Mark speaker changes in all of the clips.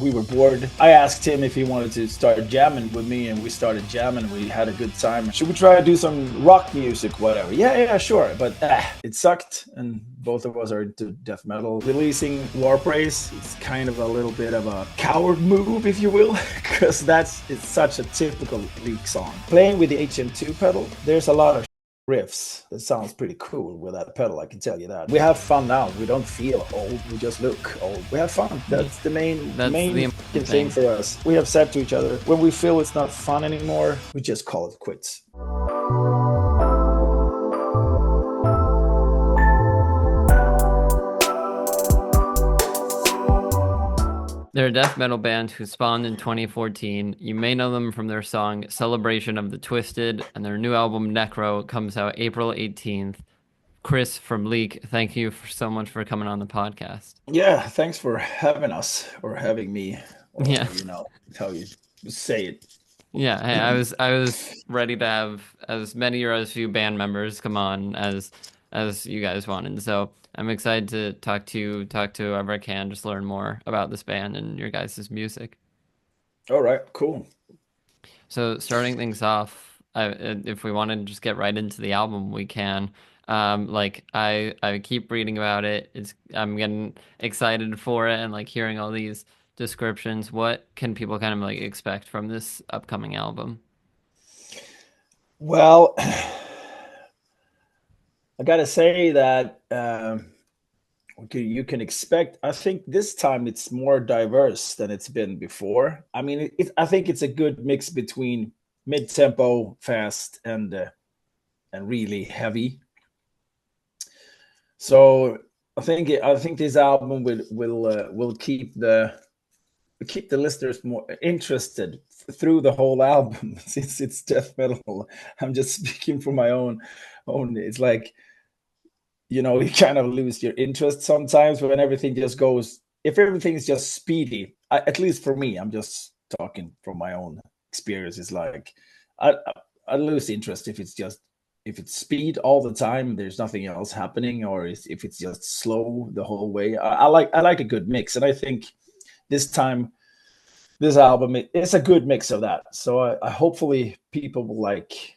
Speaker 1: we were bored. I asked him if he wanted to start jamming with me, and we started jamming. We had a good time. Should we try to do some rock music, whatever? Yeah, sure. But it sucked, and both of us are into death metal. Releasing War Praise, it's kind of a little bit of a coward move, if you will, because it's such a typical LIK song. Playing with the HM2 pedal, there's a lot of riffs. That sounds pretty cool with that pedal, I can tell you that. We have fun now. We don't feel old. We just look old. We have fun. That's the main thing for us. We have said to each other, when we feel it's not fun anymore, we just call it quits.
Speaker 2: They're a death metal band who spawned in 2014. You may know them from their song Celebration of the Twisted, and their new album Necro comes out April 18th. Chris from LIK, thank you so much for coming on the podcast.
Speaker 1: Yeah, thanks for having us, or having me, or,
Speaker 2: yeah,
Speaker 1: how you say it.
Speaker 2: Yeah, hey, I was ready to have as many or as few band members come on as you guys wanted. So I'm excited to talk to whoever I can, just learn more about this band and your guys' music.
Speaker 1: All right, cool.
Speaker 2: So starting things off, if we want to just get right into the album, we can. I keep reading about it. I'm getting excited for it, and like hearing all these descriptions. What can people kind of like expect from this upcoming album?
Speaker 1: Well, I gotta say that you can expect. I think this time it's more diverse than it's been before. I mean, I think it's a good mix between mid-tempo, fast, and really heavy. So I think this album will keep the listeners more interested through the whole album, since it's death metal. I'm just speaking from my own. It's like, you kind of lose your interest sometimes when everything just goes. If everything's just speedy, at least for me, I'm just talking from my own experience. It's like I lose interest if it's speed all the time. There's nothing else happening, or if it's just slow the whole way. I like a good mix, and I think this album it's a good mix of that. So I hopefully people will like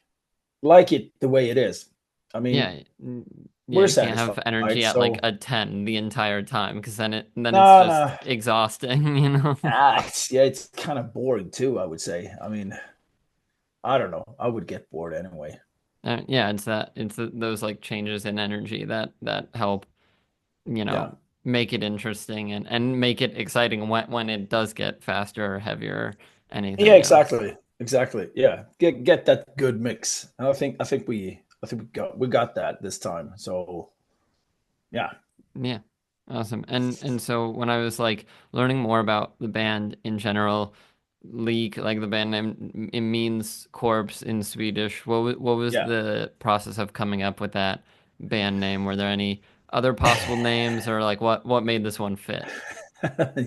Speaker 1: it the way it is. I mean,
Speaker 2: yeah,
Speaker 1: we're
Speaker 2: you can't have energy
Speaker 1: right?
Speaker 2: at like a 10 the entire time, because then it's
Speaker 1: No.
Speaker 2: exhausting,
Speaker 1: It's kind of boring too, I would say. I mean, I don't know. I would get bored anyway.
Speaker 2: It's those like changes in energy that help, make it interesting and make it exciting when it does get faster or heavier, anything.
Speaker 1: Yeah, exactly. Yeah, get that good mix. And I think we got that this time. So yeah.
Speaker 2: Awesome. And so when I was like learning more about the band in general, LIK, like the band name, it means corpse in Swedish. What was the process of coming up with that band name? Were there any other possible names, or like what made this one fit?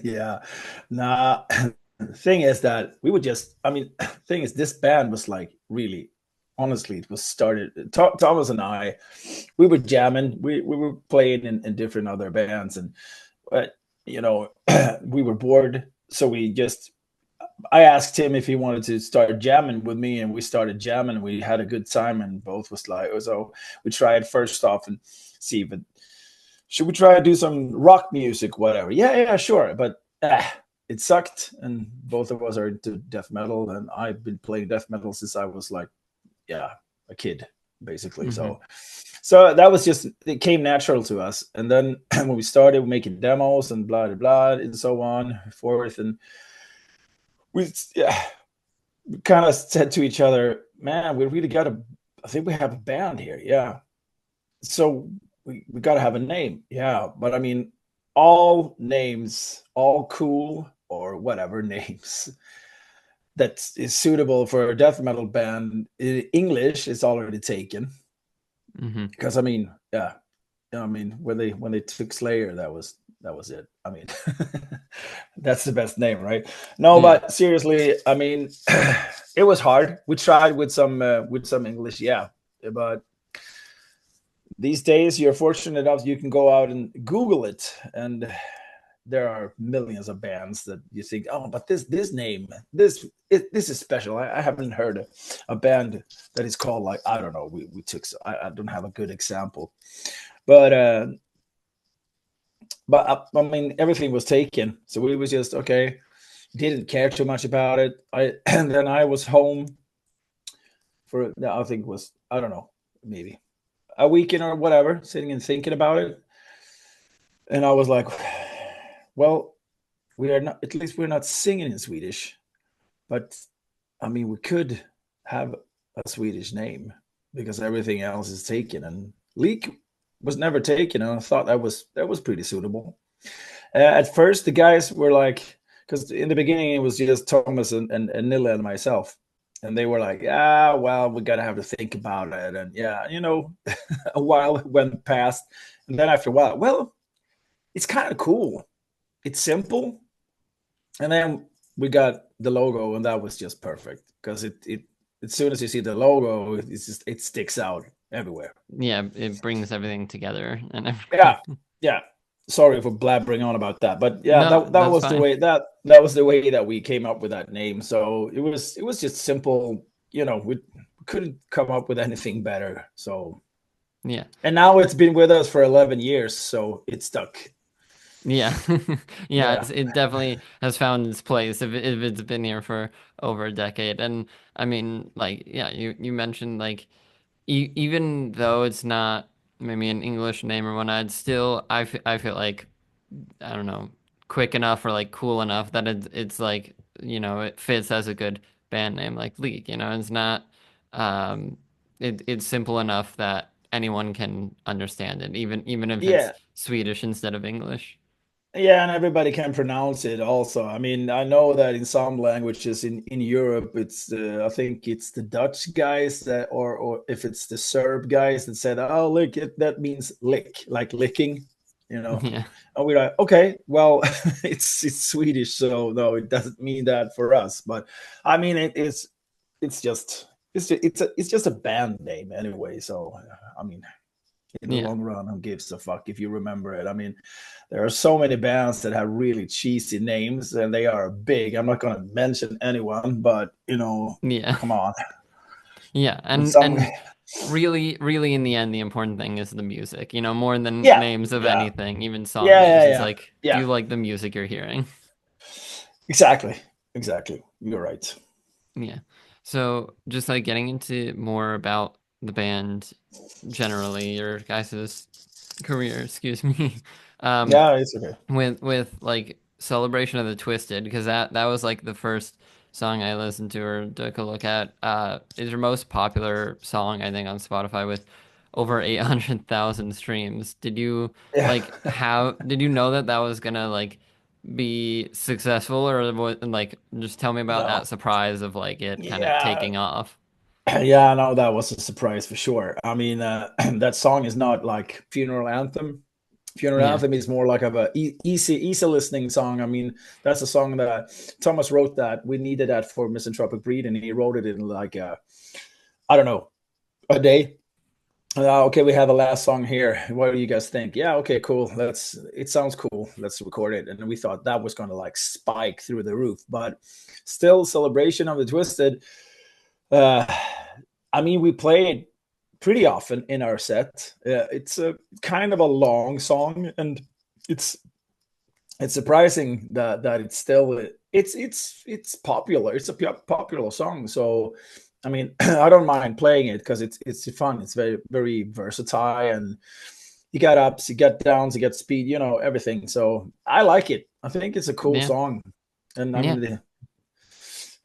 Speaker 1: Yeah. Nah. Thing is that thing is, this band was like, really, honestly, it was started. Thomas and I, we were jamming. We were playing in different other bands, and we were bored. So I asked him if he wanted to start jamming with me, and we started jamming. We had a good time, and both was like, so we tried first off and see if should we try to do some rock music, whatever. Yeah, sure. But it sucked, and both of us are into death metal, and I've been playing death metal since I was like, a kid, basically.
Speaker 2: Mm-hmm.
Speaker 1: So that was it came natural to us. And then when we started making demos and blah blah blah and so on forth, and we kind of said to each other, man, we really I think we have a band here. Yeah. So we got to have a name. Yeah. But I mean, all names, all cool or whatever names that is suitable for a death metal band in English is already taken.
Speaker 2: Mm-hmm.
Speaker 1: Because I mean, when they took Slayer, that was it. I mean, that's the best name, right? No, but seriously, I mean, it was hard. We tried with some English, but these days you're fortunate enough you can go out and Google it, and there are millions of bands that you think, oh, but this name, this is special. I haven't heard a band that is called like, I don't know. We took, I don't have a good example, but I mean everything was taken, so we was just okay. Didn't care too much about it. And then I was home for, I think it was, I don't know, maybe a weekend or whatever, sitting and thinking about it, and I was like, well, we are not, at least we're not singing in Swedish, but I mean we could have a Swedish name because everything else is taken, and Leak was never taken, and I thought that was pretty suitable. At first, the guys were like, because in the beginning it was just Thomas and Nilla and myself, and they were like, "Ah, well, we gotta have to think about it." And yeah, you know, a while went past, and then after a while, well, it's kind of cool. It's simple, and then we got the logo, and that was just perfect because it as soon as you see the logo, it sticks out everywhere.
Speaker 2: Yeah, it brings everything together and
Speaker 1: Yeah,
Speaker 2: everything.
Speaker 1: yeah. Sorry for blabbering on about that, but yeah,
Speaker 2: No,
Speaker 1: that
Speaker 2: that's
Speaker 1: was the
Speaker 2: fine.
Speaker 1: way that was the way that we came up with that name. So it was just simple. You know, we couldn't come up with anything better. So
Speaker 2: Yeah.
Speaker 1: and now it's been with us for 11 years, so it's stuck.
Speaker 2: Yeah. Yeah,
Speaker 1: Yeah,
Speaker 2: it definitely has found its place if it's been here for over a decade. And I mean, like, yeah, you mentioned like even though it's not maybe an English name or whatnot, it's still I feel like I don't know, quick enough or like cool enough that it's like, it fits as a good band name like Leak, it's not um it's simple enough that anyone can understand it, even if it's
Speaker 1: yeah.
Speaker 2: Swedish instead of English.
Speaker 1: Yeah, and everybody can pronounce it also. I mean, I know that in some languages in Europe, it's I think it's the Dutch guys that, or if it's the Serb guys that said, "Oh, look, that means lick, like licking," you know.
Speaker 2: Yeah.
Speaker 1: And we're like, okay, well, it's Swedish, so no, it doesn't mean that for us. But I mean, it's just it's just a band name anyway. So I mean, in the
Speaker 2: Yeah.
Speaker 1: long run, who gives a fuck if you remember it? I mean, there are so many bands that have really cheesy names and they are big. I'm not going to mention anyone, but you know,
Speaker 2: Yeah.
Speaker 1: come on.
Speaker 2: Yeah.
Speaker 1: And
Speaker 2: And
Speaker 1: some,
Speaker 2: and really in the end the important thing is the music, more than
Speaker 1: yeah,
Speaker 2: names of
Speaker 1: yeah,
Speaker 2: anything, even song
Speaker 1: yeah,
Speaker 2: names.
Speaker 1: yeah,
Speaker 2: It's
Speaker 1: yeah,
Speaker 2: like, do
Speaker 1: yeah.
Speaker 2: you like the music you're hearing?
Speaker 1: Exactly, exactly. You're right.
Speaker 2: Yeah. So just like getting into more about the band generally, your guys's career, excuse me. Um,
Speaker 1: Yeah, it's okay.
Speaker 2: with like Celebration of the Twisted, because that was like the first song I listened to or took a look at. Is your most popular song, I think, on Spotify with over 800,000 streams. Did you
Speaker 1: Yeah,
Speaker 2: did you know that that was gonna like be successful, or what, like just tell me about
Speaker 1: no,
Speaker 2: that surprise of like it kind of
Speaker 1: yeah,
Speaker 2: taking off?
Speaker 1: yeah. No, that was a surprise for sure. I mean, that song is not like funeral anthem. Funeral
Speaker 2: Yeah.
Speaker 1: Anthem is more like of a easy listening song. I mean, that's a song that Thomas wrote that we needed that for Misanthropic Breed, and he wrote it in like I don't know, a day. Okay, we have a last song here. What do you guys think? Yeah, okay, cool. It sounds cool. Let's record it. And we thought that was going to like spike through the roof, but still, Celebration of the Twisted. Uh, I mean, we play it pretty often in our set. It's a kind of a long song, and it's it's surprising that it's still it's popular. It's a popular song. So I mean, I don't mind playing it because it's fun. It's very versatile, and you got ups, you got downs, you got speed, you know, everything. So I like it. I think it's a cool
Speaker 2: Yeah.
Speaker 1: song, and I
Speaker 2: Yeah.
Speaker 1: mean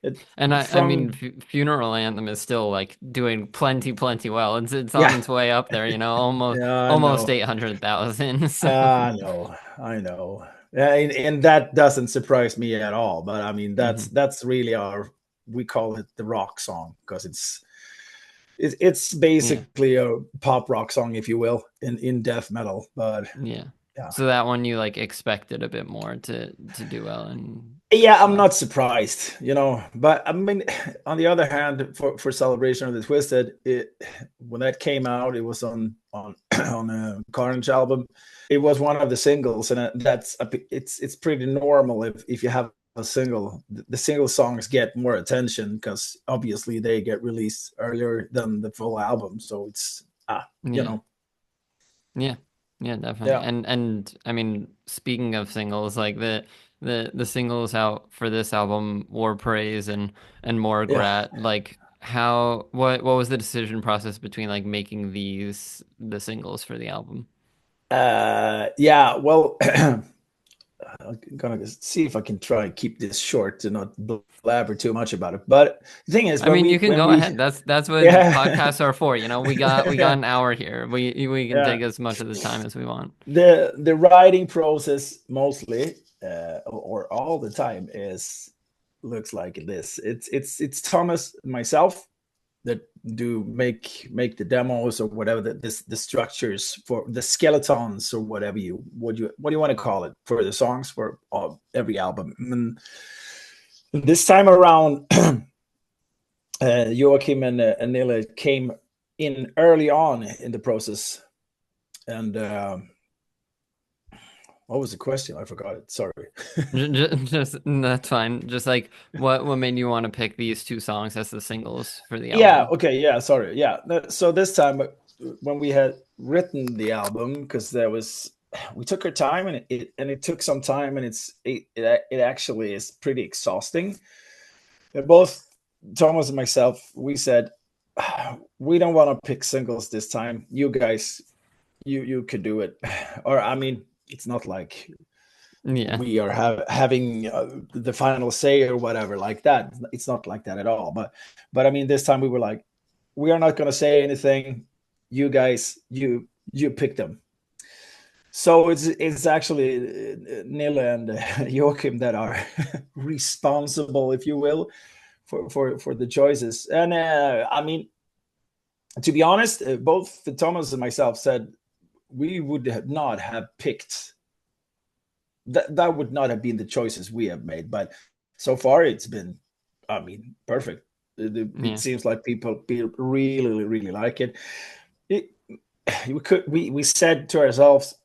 Speaker 1: it
Speaker 2: And I mean,
Speaker 1: from
Speaker 2: Funeral Anthem is still like doing plenty well. It's on
Speaker 1: yeah,
Speaker 2: its way up there,
Speaker 1: yeah, I
Speaker 2: almost
Speaker 1: know.
Speaker 2: 800,000. So
Speaker 1: I know, I know. Yeah, and that doesn't surprise me at all. But I mean,
Speaker 2: mhm.
Speaker 1: that's really our, we call it the rock song because it's
Speaker 2: Yeah,
Speaker 1: basically a pop rock song, if you will, in death metal. But
Speaker 2: yeah.
Speaker 1: yeah,
Speaker 2: So that one you like expected a bit more to do well, and
Speaker 1: Yeah, I'm not surprised, but I mean, on the other hand, for Celebration of the Twisted, when that came out, it was on on a Carnage album. It was one of the singles, and it's pretty normal if you have a single. The single songs get more attention because obviously they get released earlier than the full album. So it's
Speaker 2: Yeah. Yeah. Yeah, definitely.
Speaker 1: yeah,
Speaker 2: And I mean, speaking of singles, like the singles out for this album, War Praise and More
Speaker 1: yeah.
Speaker 2: Grat, like what was the decision process between like making the singles for the album?
Speaker 1: Yeah, well, I'm gonna see if I can try and keep this short to not blabber too much about it. But the thing is,
Speaker 2: I mean, you can
Speaker 1: when
Speaker 2: go
Speaker 1: we
Speaker 2: ahead. That's what
Speaker 1: yeah
Speaker 2: podcasts are for. You know, we got an hour here. We can
Speaker 1: yeah
Speaker 2: take as much of the time as we want.
Speaker 1: the writing process mostly or all the time is looks like this. It's Thomas and myself that do make the demos or whatever the structures for the skeletons or whatever what do you want to call it for the songs for every album. And this time around, Joachim and Nille came in early on in the process. And what was the question? I forgot it. Sorry.
Speaker 2: Just that's fine. Just like what made you want to pick these two songs as the singles for the
Speaker 1: Yeah.
Speaker 2: album?
Speaker 1: Okay. Yeah. Sorry. Yeah. So this time, when we had written the album, because we took our time, and it took some time, and it actually is pretty exhausting. Both Thomas and myself, we said, we don't want to pick singles this time. You guys, you could do it. Or I mean, it's not like
Speaker 2: Yeah.
Speaker 1: we are having the final say or whatever like that. It's not like that at all. But I mean, this time we were like, we are not going to say anything. You guys, you pick them. So it's actually Nille and Joachim that are responsible, if you will, for the choices. And I mean, to be honest, both Thomas and myself said we would not have picked that would not have been the choices we have made. But so far, it's been, I mean, perfect. It
Speaker 2: Yeah.
Speaker 1: seems like people really, really like it. it we said to ourselves,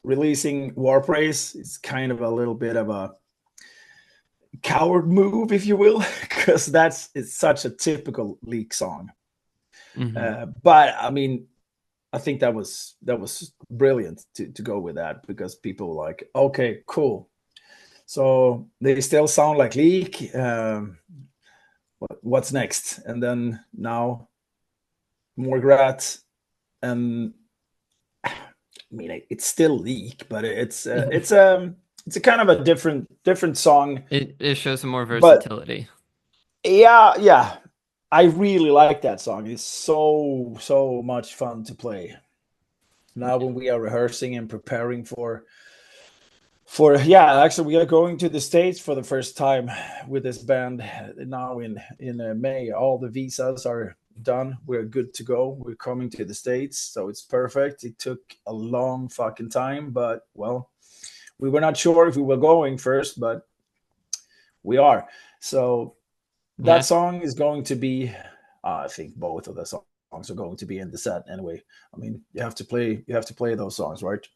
Speaker 1: releasing War Praise is kind of a little bit of a coward move, if you will, because it's such a typical LIK song.
Speaker 2: Hmm.
Speaker 1: But I mean, I think that was brilliant to go with that, because people were like, okay, cool. So they still sound like LIK. What's next? And then now more Grat, and I mean it's still LIK, but it's a kind of a different song.
Speaker 2: It shows some more
Speaker 1: But
Speaker 2: versatility.
Speaker 1: yeah, I really like that song. It's so much fun to play. Now when we are rehearsing and preparing for yeah, actually we are going to the States for the first time with this band now in May. All the visas are done, we're good to go, we're coming to the States, so it's perfect. It took a long fucking time, but well, we were not sure if we were going first, but we are. So that
Speaker 2: Yeah.
Speaker 1: song is going to be, I think both of the songs are going to be in the set anyway. I mean, you have to play those songs, right?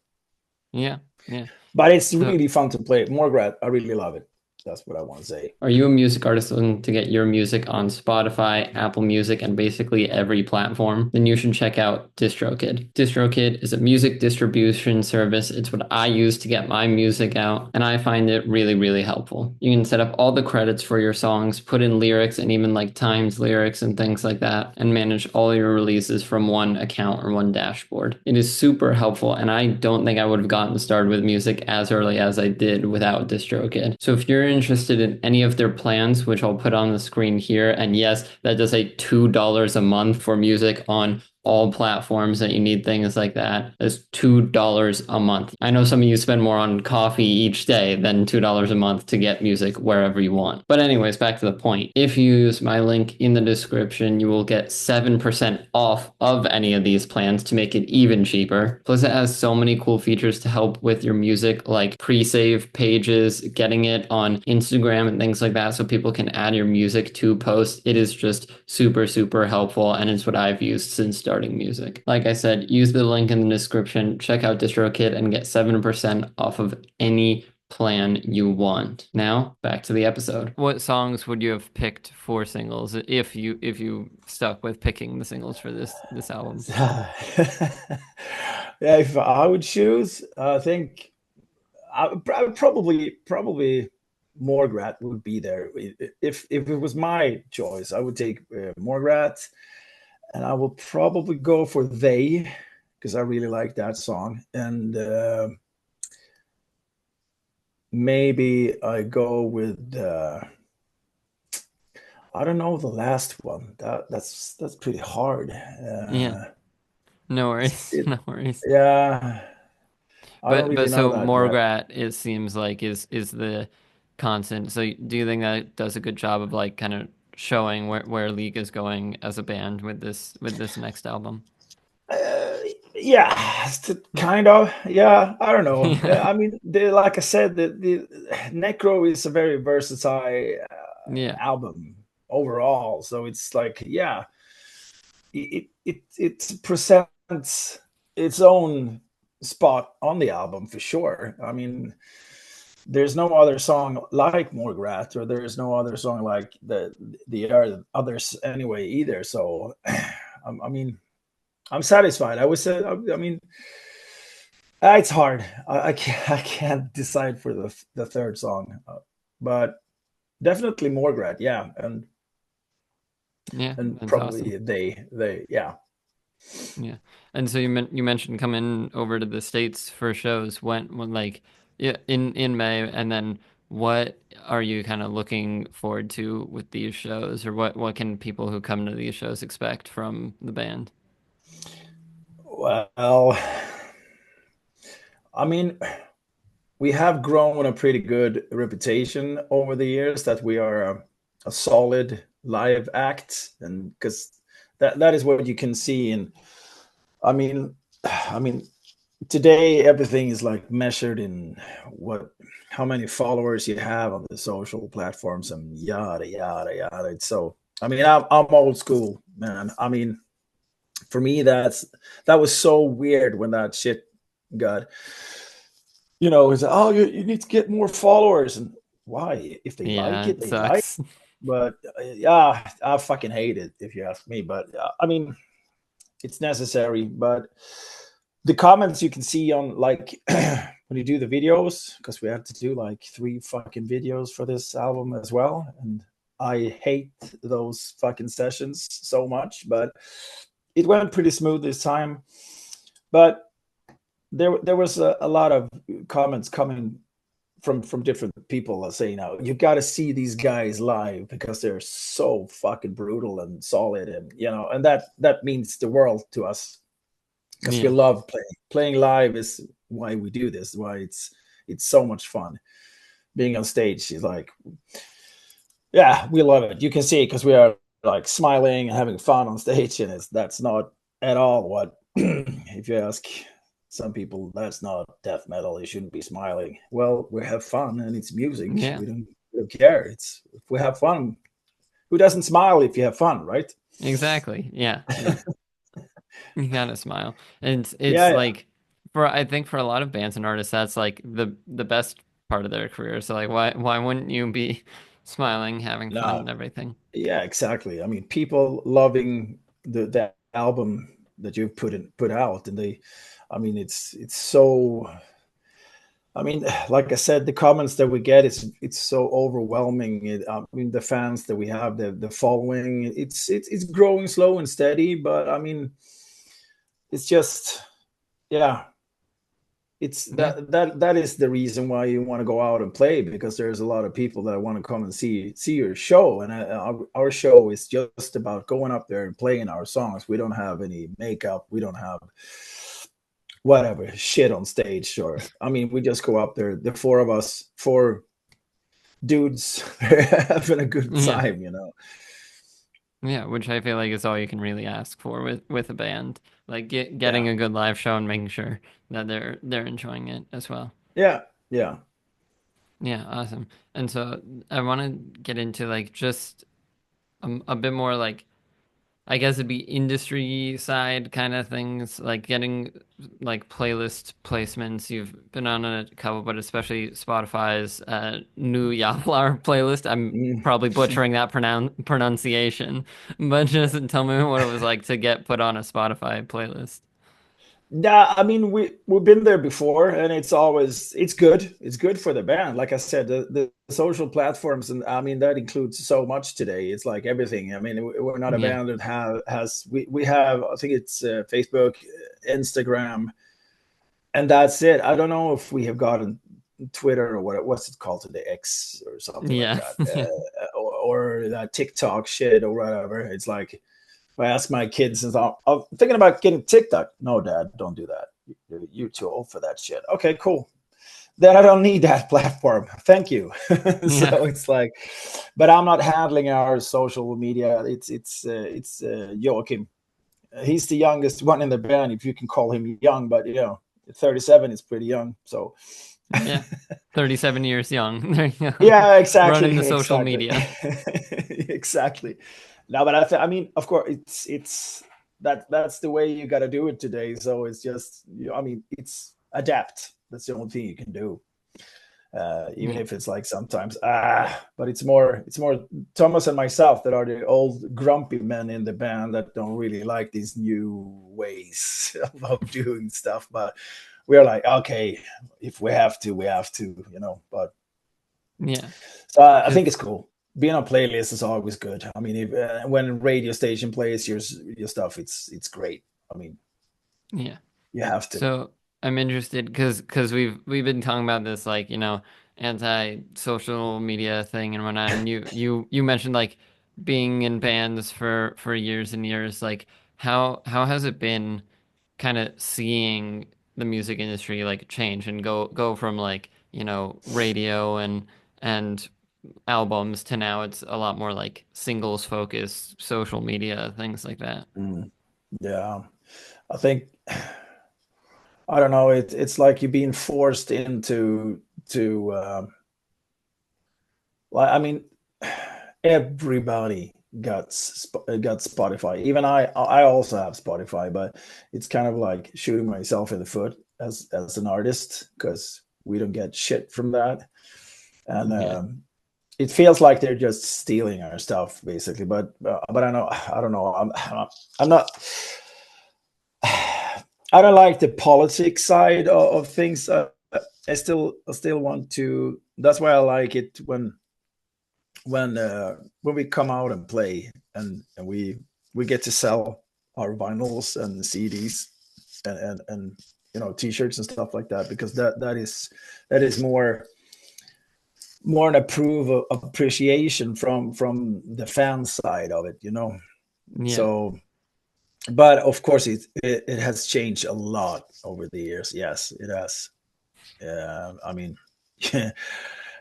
Speaker 2: Yeah. Yeah.
Speaker 1: But it's
Speaker 2: So
Speaker 1: really fun to play. Morgrat, I really love it. That's what I want to say.
Speaker 2: are you a music artist looking to get your music on Spotify, Apple Music, and basically every platform? Then you should check out DistroKid. DistroKid is a music distribution service. It's what I use to get my music out, and I find it really, really helpful. You can set up all the credits for your songs, put in lyrics and even like timed lyrics and things like that, and manage all your releases from one account or one dashboard. It is super helpful, and I don't think I would have gotten started with music as early as I did without DistroKid. So if you're interested in any of their plans, which I'll put on the screen here, and yes, that does say $2 a month for music on all platforms that you need things like that is $2 a month. I know some of you spend more on coffee each day than $2 a month to get music wherever you want. But anyways, back to the point. If you use my link in the description, you will get 7% off of any of these plans to make it even cheaper. Plus, it has so many cool features to help with your music, like pre-save pages, getting it on Instagram and things like that, so people can add your music to posts. It is just super, super helpful, and it's what I've used since starting music. Like I said, use the link in the description, check out DistroKid, and get 7% off of any plan you want. Now, back to the episode. What songs would you have picked for singles if you stuck with picking the singles for this album?
Speaker 1: Yeah, if I would choose, I think I would probably Morgrat would be there. If it was my choice, I would take Morgrat, and I will probably go for They, because I really like that song. And maybe I go with I don't know, the last one. That's pretty hard.
Speaker 2: Yeah, no worries,
Speaker 1: It,
Speaker 2: no worries.
Speaker 1: yeah, I don't really
Speaker 2: But
Speaker 1: know
Speaker 2: so
Speaker 1: that yet.
Speaker 2: Morgrat, it seems like is the constant. So do you think that it does a good job of like kind of showing where LIK is going as a band with this next album?
Speaker 1: Uh, yeah, kind of. Yeah, I don't know.
Speaker 2: Yeah,
Speaker 1: I mean, like I said, the Necro is a very versatile
Speaker 2: yeah,
Speaker 1: album overall. So it's like, yeah, it presents its own spot on the album for sure. I mean, there's no other song like Morgrat, or there's no other song like the others anyway either. So, I mean, I'm satisfied. I was, I mean, it's hard. I can't decide for the third song, but definitely Morgrat, yeah,
Speaker 2: yeah.
Speaker 1: and
Speaker 2: That's awesome.
Speaker 1: probably yeah.
Speaker 2: Yeah, and so you mentioned coming over to the States for shows. When like yeah, in May, and then what are you kind of looking forward to with these shows, or what can people who come to these shows expect from the band?
Speaker 1: Well, I mean, we have grown a pretty good reputation over the years that we are a solid live act, and because that is what you can see in. I mean, I mean, today everything is like measured in what how many followers you have on the social platforms and yada yada yada. It's so, I mean, I'm old school, man. I mean, for me, that was so weird when that shit got, it's, oh, you need to get more followers. And why? If they like
Speaker 2: Yeah,
Speaker 1: it,
Speaker 2: it
Speaker 1: they like.
Speaker 2: sucks.
Speaker 1: But yeah, I fucking hate it if you ask me. But I mean, it's necessary. But the comments you can see on, like, when you do the videos, because we have to do like 3 fucking videos for this album as well, and I hate those fucking sessions so much. But it went pretty smooth this time. But there was a lot of comments coming from different people saying, "Now you got to see these guys live because they're so fucking brutal and solid," and and that means the world to us, because we
Speaker 2: Yeah,
Speaker 1: love playing live. Is why we do this, why it's so much fun being on stage. Is like, yeah, we love it. You can see it because we are like smiling and having fun on stage, and that's not at all what if you ask some people, that's not death metal, you shouldn't be smiling. Well, we have fun and it's music.
Speaker 2: yeah,
Speaker 1: We don't care. It's If we have fun, who doesn't smile if you have fun, right?
Speaker 2: exactly. Yeah, yeah. You gotta smile. And it's
Speaker 1: Yeah, yeah.
Speaker 2: like for I think for a lot of bands and artists, that's like the best part of their career. So like why wouldn't you be smiling, having fun
Speaker 1: No,
Speaker 2: and everything?
Speaker 1: yeah, exactly. I mean, people loving the album that you've put out, and I mean, it's so. I mean, like I said, the comments that we get, it's so overwhelming. I mean, the fans that we have, the following, it's growing slow and steady. But I mean, it's just, yeah, it's
Speaker 2: Yeah.
Speaker 1: that is the reason why you want to go out and play, because there's a lot of people that want to come and see your show. And our show is just about going up there and playing our songs. We don't have any makeup, we don't have whatever shit on stage, or I mean, we just go up there, the four of us, four dudes having a good
Speaker 2: Yeah.
Speaker 1: time, you know.
Speaker 2: Yeah, which I feel like is all you can really ask for with a band. Like getting
Speaker 1: Yeah,
Speaker 2: a good live show and making sure that they're enjoying it as well.
Speaker 1: yeah, yeah.
Speaker 2: Yeah, awesome. And so I want to get into like just a bit more like I guess it'd be industry side kind of things, like getting like playlist placements. You've been on a couple, but especially Spotify's new Jävlar playlist. I'm
Speaker 1: Mm.
Speaker 2: probably butchering that pronunciation, but just tell me what it was like to get put on a Spotify playlist.
Speaker 1: Yeah, I mean, we've been there before, and it's good. It's good for the band. Like I said, the social platforms, and I mean that includes so much today. It's like everything. I mean, we're not a
Speaker 2: Yeah,
Speaker 1: band that has we have, I think it's Facebook, Instagram, and that's it. I don't know if we have gotten Twitter, or what's it called today, X or something like
Speaker 2: yeah,
Speaker 1: that, or that TikTok shit or whatever. It's like, I ask my kids, and I'm thinking about getting TikTok. No, Dad, don't do that. You're too old for that shit. Okay, cool. Then I don't need that platform. Thank you.
Speaker 2: yeah,
Speaker 1: So it's like, but I'm not handling our social media. It's Joachim. He's the youngest one in the band, if you can call him young. But 37 is pretty young. So
Speaker 2: yeah. 37 years young. There you go.
Speaker 1: yeah, exactly,
Speaker 2: Running the social
Speaker 1: exactly,
Speaker 2: media.
Speaker 1: exactly. No, but I mean, of course, it's that's the way you got to do it today. So it's just, I mean, it's adapt. That's the only thing you can do. Even
Speaker 2: Yeah,
Speaker 1: if it's like sometimes but it's more Thomas and myself that are the old grumpy men in the band that don't really like these new ways of doing stuff. But we're like, okay, if we have to, we have to. But
Speaker 2: yeah.
Speaker 1: so I think
Speaker 2: Because
Speaker 1: it's cool. Being on playlists is always good. I mean, if, when radio station plays your stuff, it's great. I mean,
Speaker 2: yeah.
Speaker 1: you have to.
Speaker 2: So I'm interested because we've been talking about this like anti-social media thing and whatnot, and you mentioned like being in bands for years and years. Like how has it been kind of seeing the music industry like change and go from like radio and albums to now it's a lot more like singles focused, social media, things like that.
Speaker 1: Mm, yeah, I think, I don't know. It's like you're being forced into to. Like, I mean, everybody got Spotify. Even I also have Spotify, but it's kind of like shooting myself in the foot as an artist, because we don't get shit from that. And
Speaker 2: Yeah.
Speaker 1: it feels like they're just stealing our stuff basically. But I don't know. I'm not. I don't like the politics side of things. I still want to. That's why I like it when we come out and play, and we get to sell our vinyls and CDs, and t-shirts and stuff like that, because that is more an appreciation from the fan side of it.
Speaker 2: Yeah.
Speaker 1: So, but of course it has changed a lot over the years. Yes, it has. I mean,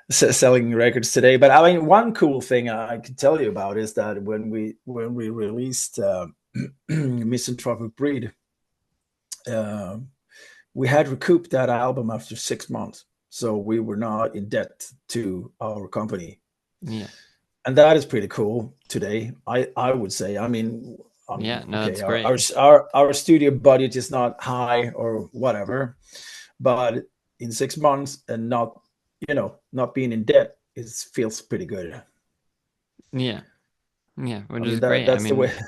Speaker 1: selling records today. But I mean, one cool thing I can tell you about is that when we released Misanthropic Breed, uh, we had recouped that album after 6 months, so we were not in debt to our company,
Speaker 2: Yeah.
Speaker 1: and that is pretty cool today. I would say.
Speaker 2: Yeah, no,
Speaker 1: Okay,
Speaker 2: that's
Speaker 1: our,
Speaker 2: great.
Speaker 1: our our studio budget is not high or whatever, but in 6 months and not being in debt, it feels pretty good.
Speaker 2: Yeah. Yeah,
Speaker 1: I
Speaker 2: which is
Speaker 1: mean, that
Speaker 2: great. I
Speaker 1: that's the way.
Speaker 2: mean,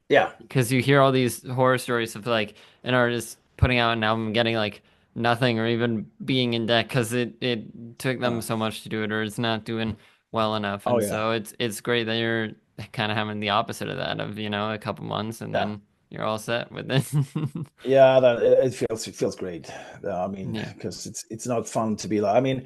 Speaker 1: Yeah.
Speaker 2: because you hear all these horror stories of like an artist putting out an album getting like nothing or even being in debt because it took them
Speaker 1: Uh,
Speaker 2: so much to do it or it's not doing well enough.
Speaker 1: oh
Speaker 2: And
Speaker 1: yeah.
Speaker 2: so it's great that you're kind of having the opposite of that of, a couple months and
Speaker 1: Yeah.
Speaker 2: then you're all set with it.
Speaker 1: Yeah, that it feels great. I mean,
Speaker 2: Yeah.
Speaker 1: because it's not fun to be like. I mean,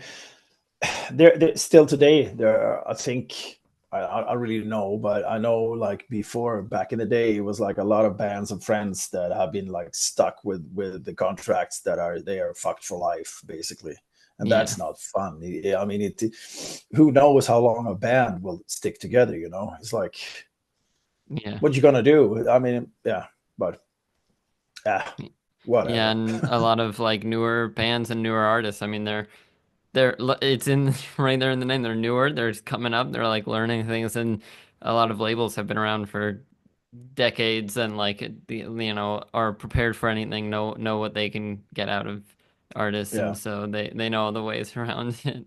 Speaker 1: there still today there are, I think I really know, but I know like before back in the day it was like a lot of bands and friends that have been like stuck with the contracts that are they are fucked for life basically, and
Speaker 2: Yeah.
Speaker 1: that's not fun. I mean, it who knows how long a band will stick together, you know? It's like
Speaker 2: Yeah.
Speaker 1: what you gonna do? I mean, yeah, but yeah,
Speaker 2: Yeah,
Speaker 1: whatever.
Speaker 2: and a lot of like newer bands and newer artists. I mean, they're it's in right there in the name. They're newer. They're coming up. They're like learning things, and a lot of labels have been around for decades and like are prepared for anything. Know what they can get out of artists, and
Speaker 1: Yeah,
Speaker 2: so they know all the ways around it.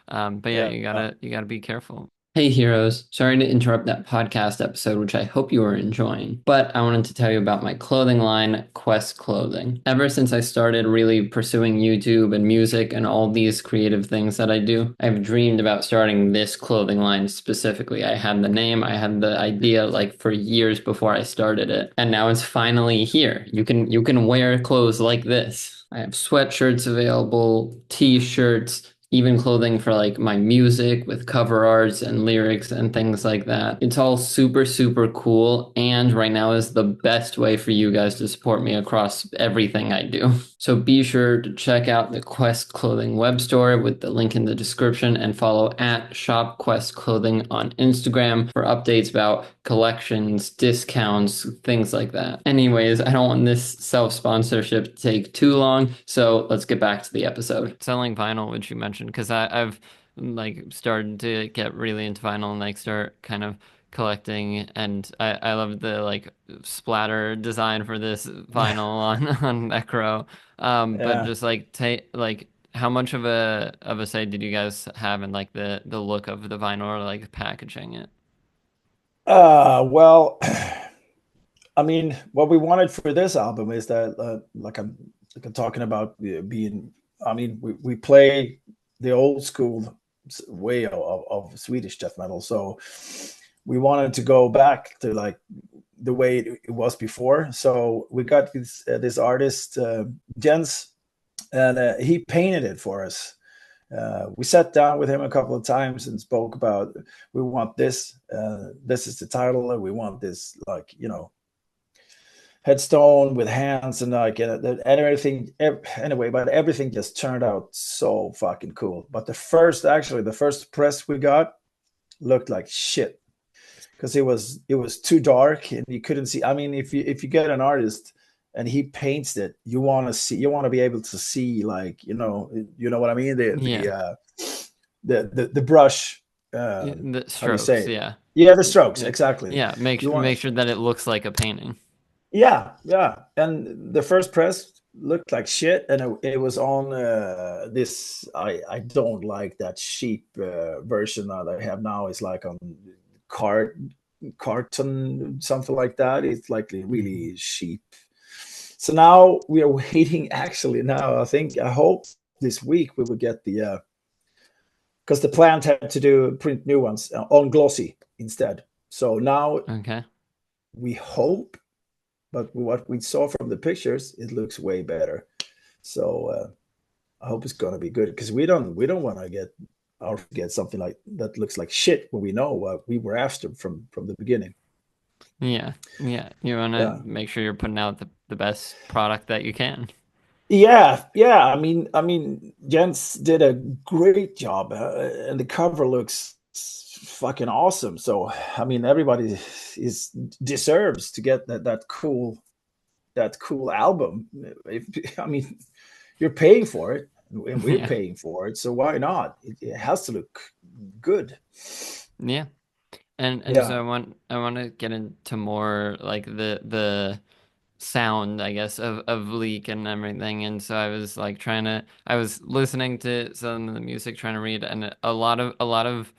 Speaker 2: But yeah,
Speaker 1: yeah.
Speaker 2: you gotta be careful. Hey heroes, sorry to interrupt that podcast episode, which I hope you are enjoying, but I wanted to tell you about my clothing line, Quest Clothing. Ever since I started really pursuing YouTube and music and all these creative things that I do, I've dreamed about starting this clothing line specifically. I had the name, I had the idea like for years before I started it, and now it's finally here. You can wear clothes like this. I have sweatshirts available, t-shirts, even clothing for like my music with cover arts and lyrics and things like that. It's all super, super cool. And right now is the best way for you guys to support me across everything I do. So be sure to check out the Quest Clothing web store with the link in the description and follow at Shop Quest Clothing on Instagram for updates about collections, discounts, things like that. Anyways, I don't want this self-sponsorship to take too long, so let's get back to the episode. Selling vinyl, which you mentioned, because I've like started to get really into vinyl and like start kind of collecting, and I love the like splatter design for this vinyl on Necro. But
Speaker 1: Yeah.
Speaker 2: just like take like how much of a say did you guys have in like the look of the vinyl or like packaging it?
Speaker 1: Well, I mean, what we wanted for this album is that, like I'm talking about being. I mean, we play the old school way of Swedish death metal, so we wanted to go back to like the way it was before. So we got this artist Jens, and he painted it for us. We sat down with him a couple of times and spoke about we want this. This is the title, and we want this, like headstone with hands and like and everything. Anyway, but everything just turned out so fucking cool. But the first press we got looked like shit because it was too dark and you couldn't see. I mean, if you get an artist and he paints it, you want to be able to see, like, you know what I mean,
Speaker 2: Yeah.
Speaker 1: the brush,
Speaker 2: The
Speaker 1: how do you say
Speaker 2: strokes,
Speaker 1: it?
Speaker 2: yeah.
Speaker 1: Yeah, the strokes,
Speaker 2: Yeah.
Speaker 1: exactly.
Speaker 2: Yeah, make
Speaker 1: You want
Speaker 2: make sure that it looks like a painting.
Speaker 1: Yeah, yeah. And the first press looked like shit, and it was on this. I don't like that cheap version that I have now. It's like on cart carton, something like that. It's like really cheap. So now we are waiting. Actually, now I hope this week we will get the because the plant had to do print new ones on glossy instead. So now
Speaker 2: Okay.
Speaker 1: we hope, but what we saw from the pictures, it looks way better. So I hope it's gonna be good because we don't want to get something like that looks like shit when we know what we were after from the beginning.
Speaker 2: Yeah. Yeah. You want to
Speaker 1: Yeah,
Speaker 2: make sure you're putting out the best product that you can.
Speaker 1: yeah. I mean, Jens did a great job, and the cover looks fucking awesome. So I mean, everybody is deserves to get that cool album. I mean, you're paying for it, and we're
Speaker 2: Yeah.
Speaker 1: paying for it, so why not? It has to look good.
Speaker 2: Yeah. And so
Speaker 1: Yeah.
Speaker 2: I want to get into more like the sound, I guess, of Leak and everything. And so I was like I was listening to some of the music, trying to read, and a lot of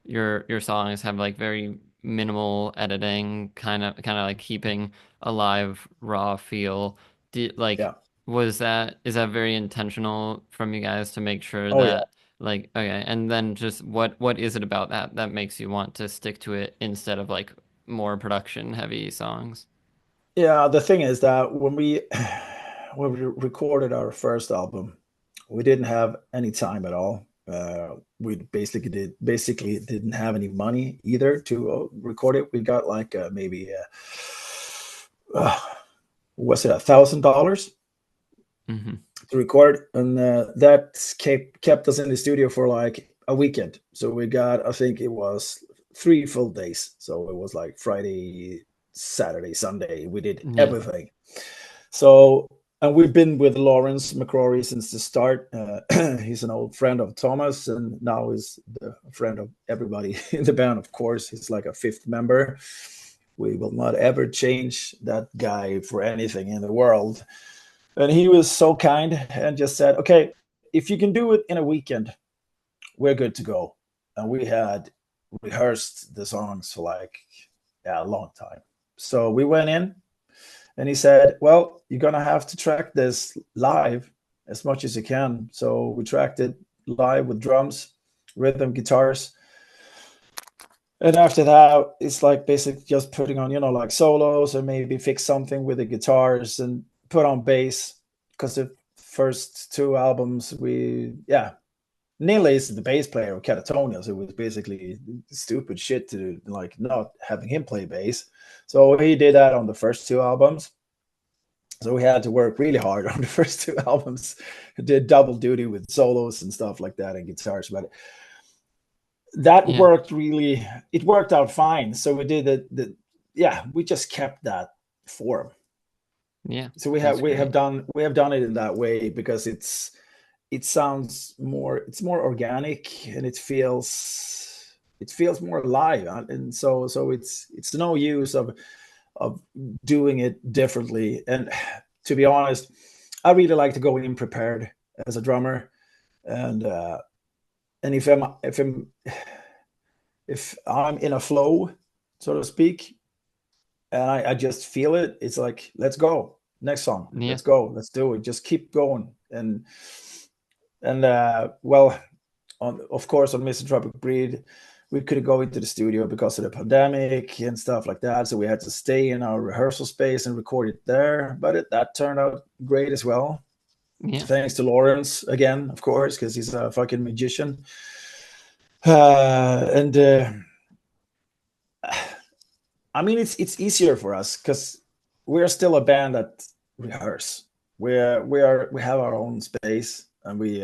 Speaker 2: your songs have like very minimal editing, kind of like keeping a live raw feel. Like,
Speaker 1: Yeah.
Speaker 2: is that very intentional from you guys to make sure
Speaker 1: Oh yeah.
Speaker 2: that like, okay, and then just what is it about that makes you want to stick to it instead of like more production heavy songs?
Speaker 1: Yeah, the thing is that when we when we recorded our first album, we didn't have any time at all. We basically didn't have any money either to record it. We got like maybe was it $1,000
Speaker 2: Mm-hmm.
Speaker 1: to record, and that kept us in the studio for like a weekend. So we got, I think it was 3 full days. So it was like Friday, Saturday, Sunday. We did
Speaker 2: Yeah.
Speaker 1: everything. So, and we've been with Lawrence McCrory since the start. He's an old friend of Thomas, and now is the friend of everybody in the band. Of course, he's like a fifth member. We will not ever change that guy for anything in the world. And he was so kind and just said, "Okay, if you can do it in a weekend, we're good to go." And we had rehearsed the songs for like, yeah, a long time. So we went in, and he said, "Well, you're gonna have to track this live as much as you can." So we tracked it live with drums, rhythm guitars, and after that, it's like basically just putting on, like solos, or maybe fix something with the guitars and put on bass. Because the first two albums, yeah, Neil is the bass player of Catatonia, so it was basically stupid shit to like not having him play bass. So he did that on the first two albums. So we had to work really hard on the first two albums. Did double duty with solos and stuff like that and guitars, but that
Speaker 2: Yeah.
Speaker 1: worked really. It worked out fine. So we did it. Yeah, we just kept that form.
Speaker 2: Yeah.
Speaker 1: So we
Speaker 2: That's
Speaker 1: have
Speaker 2: great.
Speaker 1: done it in that way because it sounds more, it's more organic, and it feels more alive, and so it's no use of doing it differently. And to be honest, I really like to go in prepared as a drummer, and if I'm in a flow, so to speak, and I just feel it, it's like, let's go, next song,
Speaker 2: Yeah.
Speaker 1: let's go, let's do it, just keep going. And well, of course, on Misanthropic Breed, we couldn't go into the studio because of the pandemic and stuff like that. So we had to stay in our rehearsal space and record it there. But that turned out great as well.
Speaker 2: Yeah.
Speaker 1: Thanks to Lawrence again, of course, because he's a fucking magician. And I mean, it's easier for us because we're still a band that rehearse. We have our own space, and we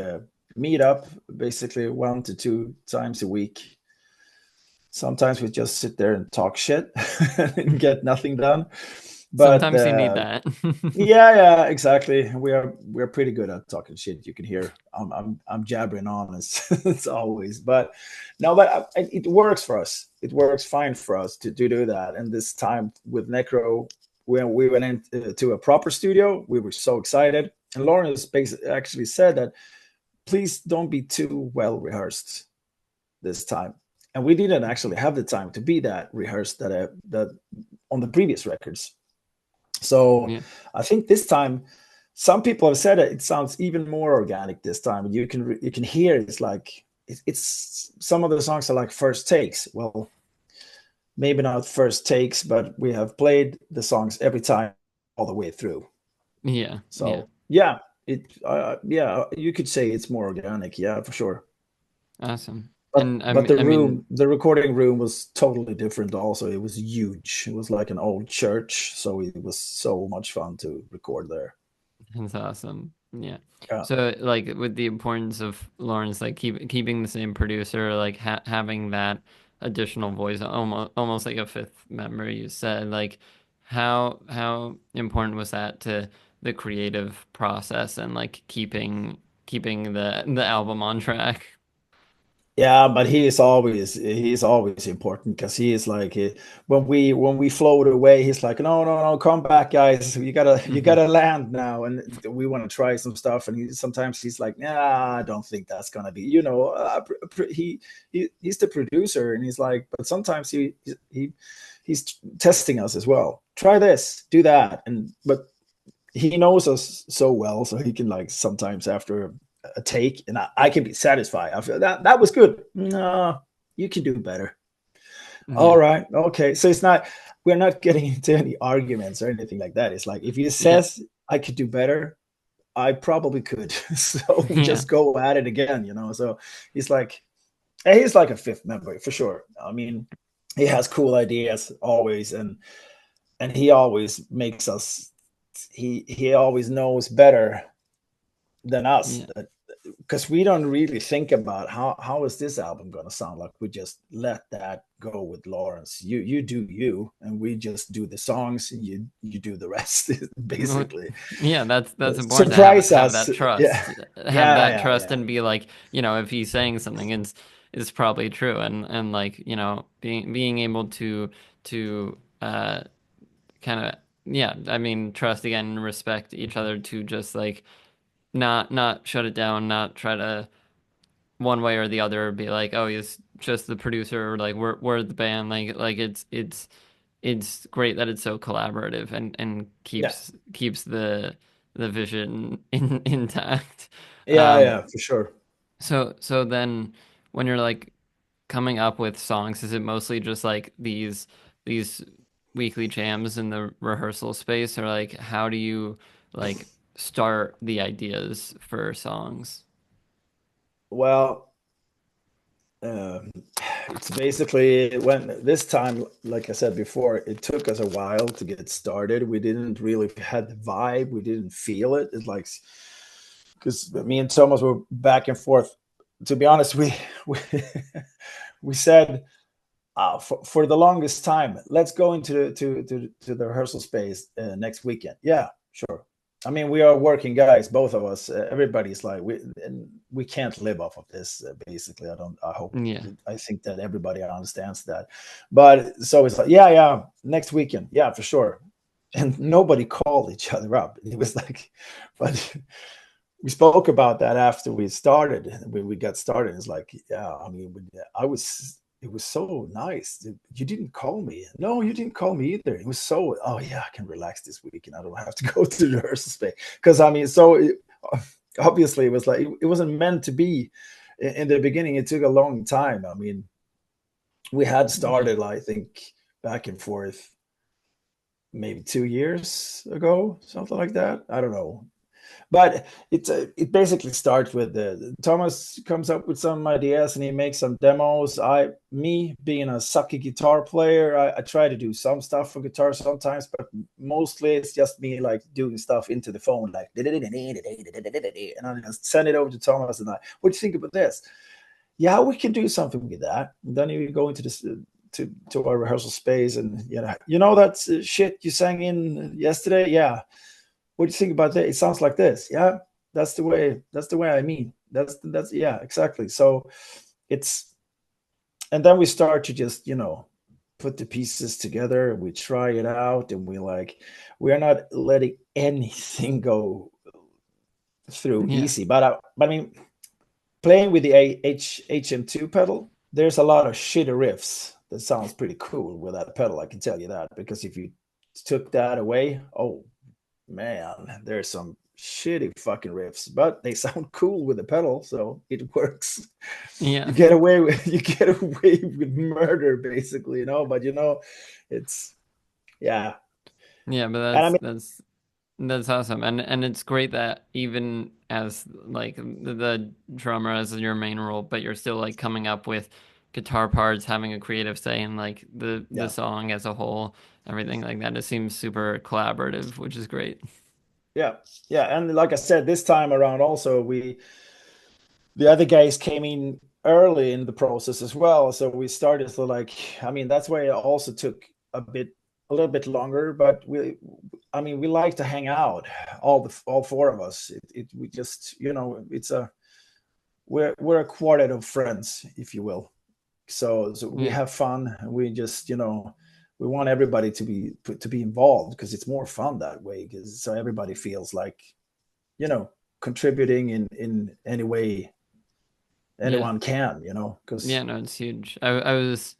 Speaker 1: meet up basically 1 to 2 times a week. Sometimes we just sit there and talk shit and get nothing done. But
Speaker 2: Sometimes you need that.
Speaker 1: yeah, exactly. We're pretty good at talking shit. You can hear I'm jabbering on as always. But no, but it works for us. It works fine for us to do that. And this time with Necro, when we went into a proper studio, we were so excited. And Lawrence actually said that please don't be too well rehearsed this time. And we didn't actually have the time to be that rehearsed that on the previous records. So
Speaker 2: Yeah.
Speaker 1: I think this time, some people have said it sounds even more organic this time. You can hear it's like it's some of the songs are like first takes. Well, maybe not first takes, but we have played the songs every time all the way through.
Speaker 2: Yeah. Yeah.
Speaker 1: So yeah, yeah, you could say it's more organic. Yeah, for sure.
Speaker 2: Awesome.
Speaker 1: But
Speaker 2: And
Speaker 1: but the
Speaker 2: I mean,
Speaker 1: the recording room was totally different. Also, it was huge. It was like an old church, so it was so much fun to record there.
Speaker 2: that's awesome. Yeah.
Speaker 1: Yeah,
Speaker 2: So like with the importance of Lawrence, like keeping the same producer, like having that additional voice, almost like a fifth member, you said, like how important was that to the creative process and like keeping the album on track?
Speaker 1: yeah, but he's always important because he is like when we float away, he's like, no, no, no, come back, guys, you
Speaker 2: Hmm.
Speaker 1: gotta land now, and we want to try some stuff, and sometimes he's like, nah, I don't think that's gonna be, he's the producer, and he's like, but sometimes he's testing us as well. Try this, do that, but he knows us so well, so he can like sometimes after a take, and I can be satisfied. I feel that was good. No, you can do better. All
Speaker 2: Yeah.
Speaker 1: right, okay. So it's not. we're not getting into any arguments or anything like that. It's like if he
Speaker 2: Yeah.
Speaker 1: says I could do better, I probably could. So we
Speaker 2: Yeah.
Speaker 1: just go at it again, you know. So he's like he's like a fifth member for sure. I mean, he has cool ideas always, and he always makes us. He always knows better than us,
Speaker 2: Yeah.
Speaker 1: because we don't really think about how is this album going to sound like. We just let that go with Lawrence. You do you, and we just do the songs, and you do the rest. Basically,
Speaker 2: Yeah, that's important to
Speaker 1: surprise
Speaker 2: have
Speaker 1: us.
Speaker 2: that
Speaker 1: Yeah,
Speaker 2: trust,
Speaker 1: yeah, yeah, yeah,
Speaker 2: and be like, you know, if he's saying something, it's probably true, and like, you know, being able to kind of, yeah, I mean, trust again and respect each other to just like not shut it down, not try to one way or the other be like, oh, he's just the producer, or like we're the band, like it's great that it's so collaborative and
Speaker 1: yeah,
Speaker 2: keeps the vision intact.
Speaker 1: yeah,
Speaker 2: Um,
Speaker 1: yeah, for sure.
Speaker 2: so then when you're like coming up with songs, is it mostly just like these weekly jams in the rehearsal space, or like how do you like start the ideas for songs?
Speaker 1: Well, um, it's basically when this time, like I said before, it took us a while to get started. We didn't really had the vibe. We didn't feel it. It's like because me and Thomas were back and forth. To be honest, we we said for the longest time, let's go into to the rehearsal space next weekend. Yeah, sure. I mean, we are working guys, both of us. Everybody's like, we can't live off of this. Basically, I don't. I hope.
Speaker 2: Yeah.
Speaker 1: I think that everybody understands that. But so it's like, yeah, yeah, next weekend, yeah, for sure. And nobody called each other up. It was like, but we spoke about that after we started. When we got started, it's like, yeah, I mean, I was. It was so nice. You didn't call me. No, you didn't call me either. It was so. Oh yeah, I can relax this week, and I don't have to go to the rehearsal space. Because I mean, obviously it was like it wasn't meant to be. In the beginning, it took a long time. I mean, we had
Speaker 2: Yeah.
Speaker 1: started, I think, back and forth maybe 2 years ago, something like that. I don't know, but it basically starts with Thomas comes up with some ideas and he makes some demos. Me being a sucky guitar player, I try to do some stuff for guitar sometimes, but mostly it's just me like doing stuff into the phone, like and I just send it over to Thomas and what do you think about this? Yeah, we can do something with that. And then you go into this to our rehearsal space, and that shit you sang in yesterday. Yeah, what do you think about that? It sounds like this. Yeah, that's the way. That's the way I mean. That's yeah, exactly. So it's and then we start to just put the pieces together. We try it out, and we are not letting anything go through
Speaker 2: Yeah.
Speaker 1: easy. But I mean, playing with the HM2 pedal, there's a lot of shitty riffs that sounds pretty cool with that pedal. I can tell you that, because if you took that away, oh man, there's some shitty fucking riffs, but they sound cool with the pedal, so it works.
Speaker 2: Yeah.
Speaker 1: You get away with murder, basically, But it's yeah,
Speaker 2: Yeah, but
Speaker 1: and I mean,
Speaker 2: that's awesome. And it's great that even as like the drummer as your main role, but you're still like coming up with guitar parts, having a creative say in like the
Speaker 1: yeah,
Speaker 2: song as a whole, everything like that. It seems super collaborative, which is great.
Speaker 1: yeah, yeah, and like I said, this time around, also the other guys came in early in the process as well. So we started to I mean, that's why it also took a little bit longer, but I mean, we like to hang out, all four of us. We just, we're a quartet of friends, if you will. So we
Speaker 2: Yeah.
Speaker 1: have fun. We just, we want everybody to be involved, because it's more fun that way. So everybody feels like, you know, contributing in any way
Speaker 2: Yeah.
Speaker 1: anyone can,
Speaker 2: Yeah,
Speaker 1: because
Speaker 2: no, it's huge. I was,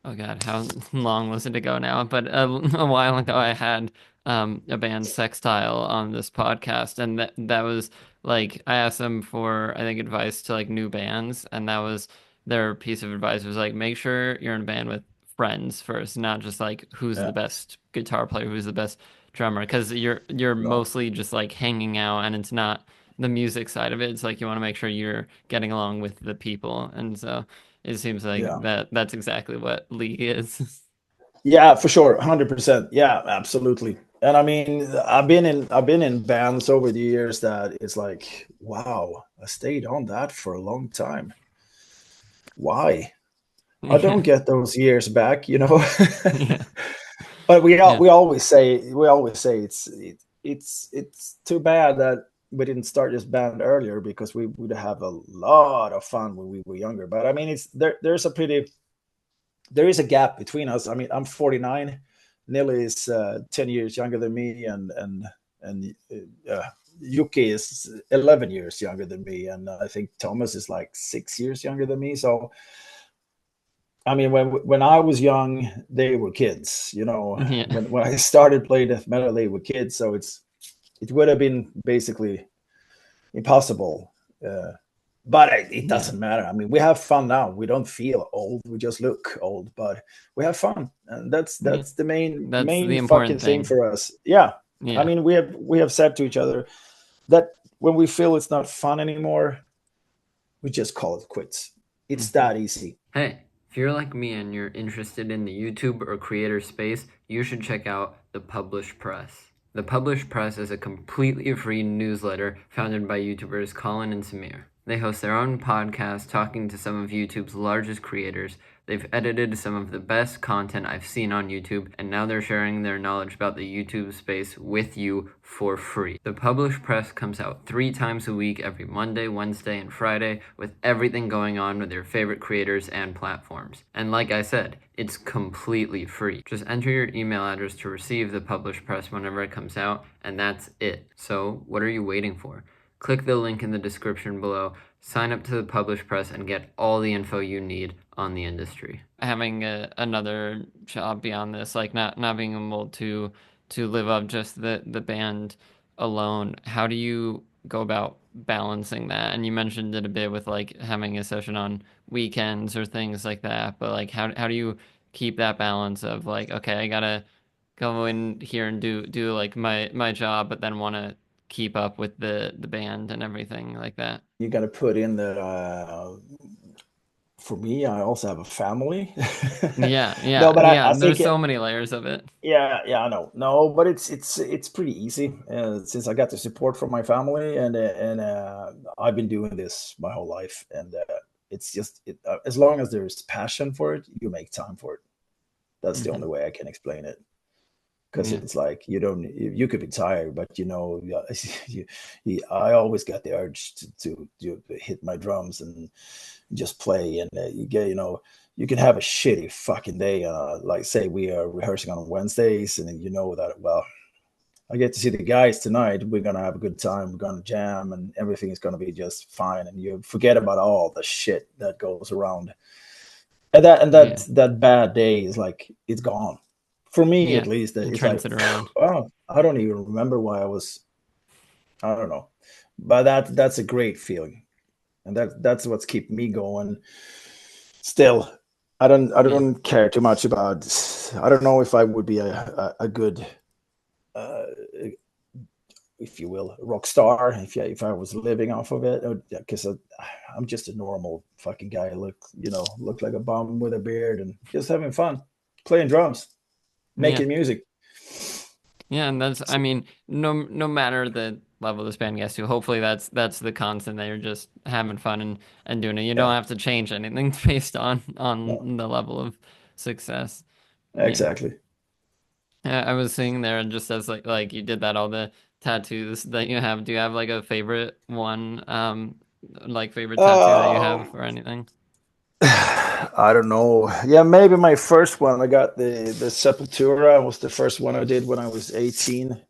Speaker 2: oh God, how long was it ago now? But a while ago, I had a band Sextile on this podcast, and that was like I asked them for I think advice to like new bands, and that was their piece of advice was like make sure you're in a band with friends first, not just like who's the best guitar player, who's the best drummer, because you're mostly just like hanging out, and it's not the music side of it. It's like you want to make sure you're getting along with the people, and so it seems like that's exactly what League is.
Speaker 1: Yeah, for sure, 100%. Yeah, absolutely. And I mean, I've been in bands over the years that it's like, wow, I stayed on that for a long time. Why? I don't
Speaker 2: Yeah,
Speaker 1: get those years back, you know.
Speaker 2: yeah,
Speaker 1: But we
Speaker 2: yeah,
Speaker 1: always say it's too bad that we didn't start this band earlier, because we would have a lot of fun when we were younger. But I mean, it's there is a gap between us. I mean, I'm 49. Nili is 10 years younger than me, and Yuki is 11 years younger than me, and I think Thomas is like 6 years younger than me. So I mean, when I was young, they were kids. You know,
Speaker 2: yeah,
Speaker 1: when I started playing death metal, they were kids. So it would have been basically impossible. Uh, but it
Speaker 2: yeah.
Speaker 1: doesn't matter. I mean, we have fun now. We don't feel old. We just look old, but we have fun, and that's
Speaker 2: Yeah.
Speaker 1: the main
Speaker 2: That's the
Speaker 1: main fucking
Speaker 2: important
Speaker 1: thing
Speaker 2: thing.
Speaker 1: for us. Yeah, I
Speaker 2: Yeah.
Speaker 1: mean, we have said to each other that when we feel it's not fun anymore, we just call it quits. It's
Speaker 2: Mhm.
Speaker 1: that easy.
Speaker 2: Hey, if you're like me and you're interested in the YouTube or creator space, you should check out The Published Press. The Published Press is a completely free newsletter founded by YouTubers Colin and Samir. They host their own podcast talking to some of YouTube's largest creators. They've edited some of the best content I've seen on YouTube, and now they're sharing their knowledge about the YouTube space with you for free. The Published Press comes out 3 times a week, every Monday, Wednesday, and Friday, with everything going on with your favorite creators and platforms. And like I said, it's completely free. Just enter your email address to receive the Published Press whenever it comes out, and that's it. So what are you waiting for? Click the link in the description below, sign up to the Published Press, and get all the info you need on the industry. Having another job beyond this, like not being able to live up just the band alone, how do you go about balancing that? And you mentioned it a bit with like having a session on weekends or things like that, but like how do you keep that balance of like, okay, I gotta go in here and do like my job, but then want to keep up with the band and everything like that.
Speaker 1: You got to put in that for me, I also have a family.
Speaker 2: Yeah,
Speaker 1: No,
Speaker 2: yeah,
Speaker 1: but
Speaker 2: yeah.
Speaker 1: I
Speaker 2: There's
Speaker 1: think
Speaker 2: so many layers of it.
Speaker 1: yeah, I know. No, but it's pretty easy, since I got the support from my family, and I've been doing this my whole life, and it's just as long as there's passion for it, you make time for it. That's the
Speaker 2: Hmm.
Speaker 1: only way I can explain it. Because
Speaker 2: Yeah,
Speaker 1: it's like you could be tired, but yeah, I always got the urge to hit my drums and just play, and you can have a shitty fucking day, like say we are rehearsing on Wednesdays, and then you know that, well, I get to see the guys tonight, we're gonna have a good time, we're gonna jam, and everything is gonna be just fine, and you forget about all the shit that goes around, and
Speaker 2: yeah,
Speaker 1: that bad day is like it's gone. For me, at
Speaker 2: yeah.
Speaker 1: least,
Speaker 2: It
Speaker 1: it's
Speaker 2: turns
Speaker 1: like,
Speaker 2: it around.
Speaker 1: oh, I don't even remember why I don't know, but that's a great feeling, and that's what's keeping me going. Still, I
Speaker 2: Yeah,
Speaker 1: don't care too much about. I don't know if I would be a good, uh, if you will, rock star if I was living off of it, because I'm just a normal fucking guy. Look like a bum with a beard and just having fun, playing drums,
Speaker 2: yeah.
Speaker 1: making music.
Speaker 2: Yeah, and that's, I
Speaker 1: So,
Speaker 2: mean, no matter the level this band gets to, hopefully that's the constant, that you're just having fun and doing it. You don't
Speaker 1: yeah,
Speaker 2: have to change anything based on
Speaker 1: no,
Speaker 2: the level of success. Yeah.
Speaker 1: exactly.
Speaker 2: Yeah, I was sitting there and just as like you did that, all the tattoos that you have, do you have like a favorite one, like favorite tattoo that you have
Speaker 1: Um,
Speaker 2: or anything?
Speaker 1: I don't know. Yeah, maybe my first one. I got the Sepultura was the first one I did when I was 18.